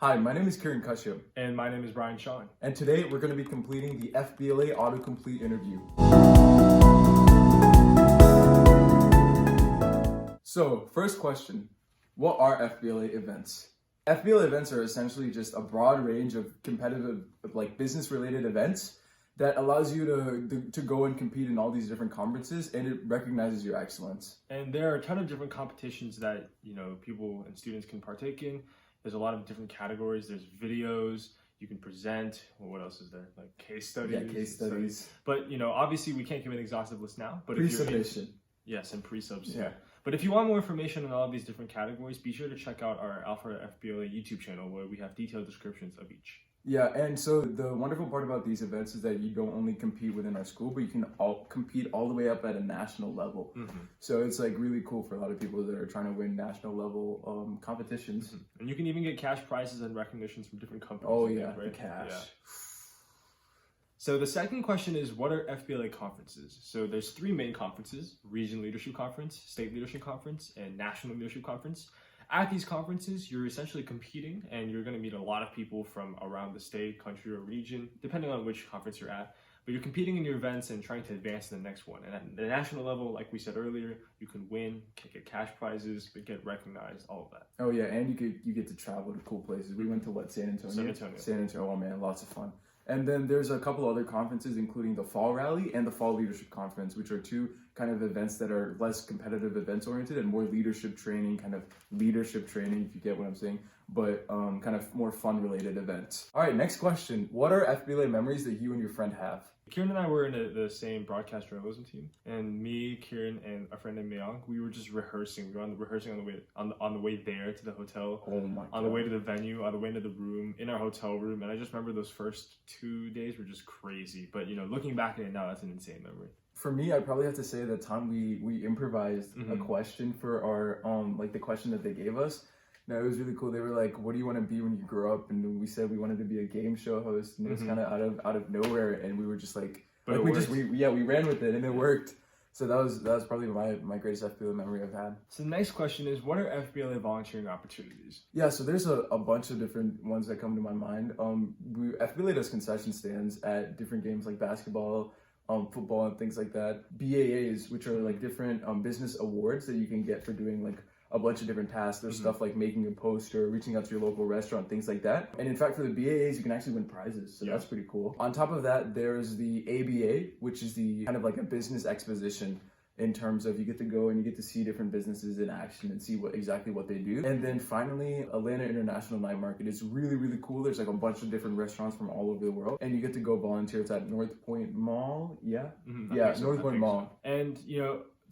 Hi, my name is Kieran Kashyap. And my name is Brian Sean. And today we're going to be completing the FBLA autocomplete interview. So, first question, what are FBLA events? FBLA events are essentially just a broad range of competitive, business-related events that allows you to go and compete in all these different conferences, and it recognizes your excellence. And there are a ton of different competitions that, people and students can partake in. There's a lot of different categories. There's videos, you can present. Well, what else is there? Like case studies. Yeah, case studies. But, obviously we can't give an exhaustive list now. But Pre-submission. Yes, and pre-subs. Yeah. But if you want more information on all of these different categories, be sure to check out our Alpha FBLA YouTube channel where we have detailed descriptions of each. Yeah, and so the wonderful part about these events is that you don't only compete within our school, but you can compete all the way up at a national level. Mm-hmm. So it's really cool for a lot of people that are trying to win national level competitions. Mm-hmm. And you can even get cash prizes and recognitions from different companies. Oh yeah, right? The cash. Yeah. So the second question is, what are FBLA conferences? So there's three main conferences: Region Leadership Conference, State Leadership Conference, and National Leadership Conference. At these conferences, you're essentially competing and you're going to meet a lot of people from around the state, country, or region, depending on which conference you're at. But you're competing in your events and trying to advance to the next one. And at the national level, like we said earlier, you can win, can get cash prizes, but get recognized, all of that. Oh yeah, and you get to travel to cool places. We went to San Antonio? San Antonio, oh man, lots of fun. And then there's a couple other conferences, including the Fall Rally and the Fall Leadership Conference, which are two kind of events that are less competitive events oriented and more leadership training, if you get what I'm saying, but kind of more fun related events. All right, next question. What are FBLA memories that you and your friend have? Kieran and I were in the same broadcast journalism team, and me, Kieran, and a friend named Mayong, we were just rehearsing. We were rehearsing on the way there to the hotel. Oh my God. On the way to the venue, on the way into the room, in our hotel room, and I just remember those first 2 days were just crazy. But looking back at it now, that's an insane memory. For me, I probably have to say the time we improvised a question for our the question that they gave us. No, it was really cool. They were like, "What do you want to be when you grow up?" And we said we wanted to be a game show host, and it was kind of out of nowhere. And we were just we ran with it, and it worked. So that was probably my greatest FBLA memory I've had. So the next question is, what are FBLA volunteering opportunities? Yeah, so there's a bunch of different ones that come to my mind. FBLA does concession stands at different games like basketball, football, and things like that. BAAs, which are different business awards that you can get for doing a bunch of different tasks. There's stuff like making a poster, reaching out to your local restaurant, things like that. And in fact, for the BAAs, you can actually win prizes. So that's pretty cool. On top of that, there's the ABA, which is the kind of a business exposition in terms of you get to go and you get to see different businesses in action and see exactly what they do. And then finally, Atlanta International Night Market is really, really cool. There's a bunch of different restaurants from all over the world. And you get to go volunteer. It's at North Point Mall. Yeah? North Point Mall. And,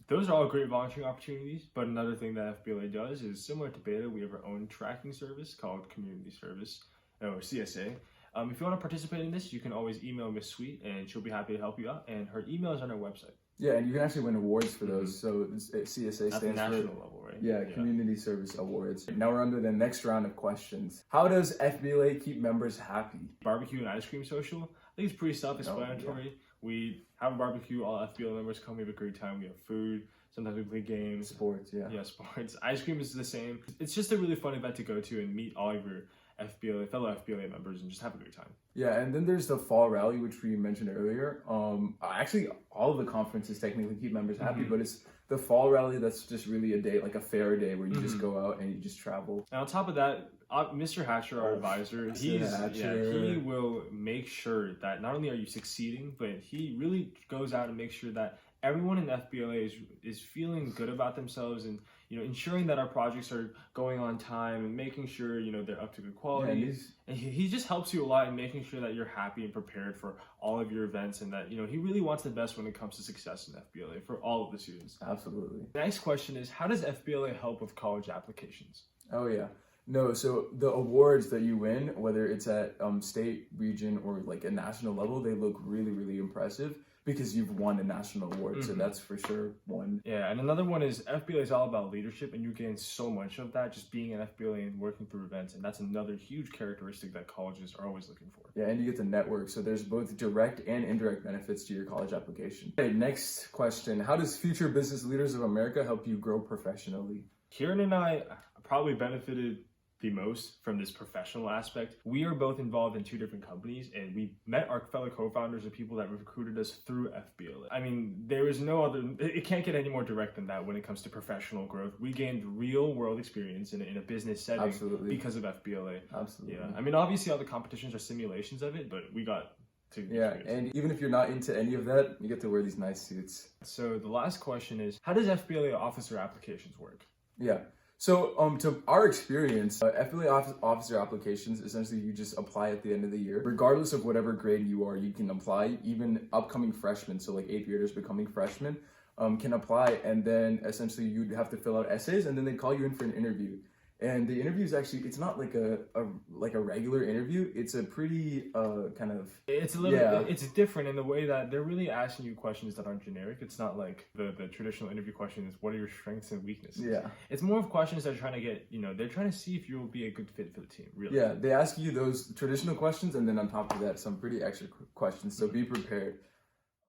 those are all great volunteering opportunities, but another thing that FBLA does is similar to Beta, we have our own tracking service called Community Service, or CSA. If you want to participate in this, you can always email Miss Sweet, and she'll be happy to help you out, and her email is on our website. Yeah, and you can actually win awards for those. So CSA stands for national level, right? Yeah, Community Service Awards. Now we're under the next round of questions. How does FBLA keep members happy? Barbecue and ice cream social. I think it's pretty self-explanatory. Yeah. We have a barbecue, all FBLA members come, we have a great time, we have food, sometimes we play games. Sports, yeah. Yeah, sports. Ice cream is the same. It's just a really fun event to go to and meet all of your fellow FBLA members and just have a great time. Yeah, and then there's the Fall Rally, which we mentioned earlier. Actually, all of the conferences technically keep members happy, but it's the Fall Rally that's just really a day, a fair day where you just go out and you just travel. And on top of that, Mr. Hatcher, our advisor, he will make sure that not only are you succeeding, but he really goes out and makes sure that everyone in FBLA is feeling good about themselves and ensuring that our projects are going on time and making sure they're up to good quality. Yeah, and he just helps you a lot in making sure that you're happy and prepared for all of your events, and that he really wants the best when it comes to success in FBLA for all of the students. Absolutely. The next question is, how does FBLA help with college applications? Oh yeah. No, so the awards that you win, whether it's at state, region, or a national level, they look really, really impressive because you've won a national award. So that's for sure one. Yeah, and another one is FBLA is all about leadership, and you gain so much of that just being an FBLA and working through events, and that's another huge characteristic that colleges are always looking for. Yeah, and you get to network, so there's both direct and indirect benefits to your college application. Okay, next question. How does Future Business Leaders of America help you grow professionally? Kieran and I probably benefited the most from this professional aspect. We are both involved in 2 different companies, and we met our fellow co-founders and people that recruited us through FBLA. I mean, there is no other, it can't get any more direct than that when it comes to professional growth. We gained real world experience in a business setting because of FBLA. Absolutely. Yeah. I mean, obviously all the competitions are simulations of it, but we got to experience it. And even if you're not into any of that, you get to wear these nice suits. So the last question is, how does FBLA officer applications work? Yeah. So, to our experience, FBLA officer applications, essentially you just apply at the end of the year. Regardless of whatever grade you are, you can apply. Even upcoming freshmen, so like 8th graders becoming freshmen, can apply. And then essentially you'd have to fill out essays, and then they call you in for an interview. And the interview is actually, it's not like a regular interview. It's a pretty kind of... It's a little, it's different in the way that they're really asking you questions that aren't generic. It's not like the traditional interview question is, what are your strengths and weaknesses? Yeah. It's more of questions that are trying to get, they're trying to see if you'll be a good fit for the team, really. Yeah, they ask you those traditional questions, and then on top of that, some pretty extra questions, so be prepared.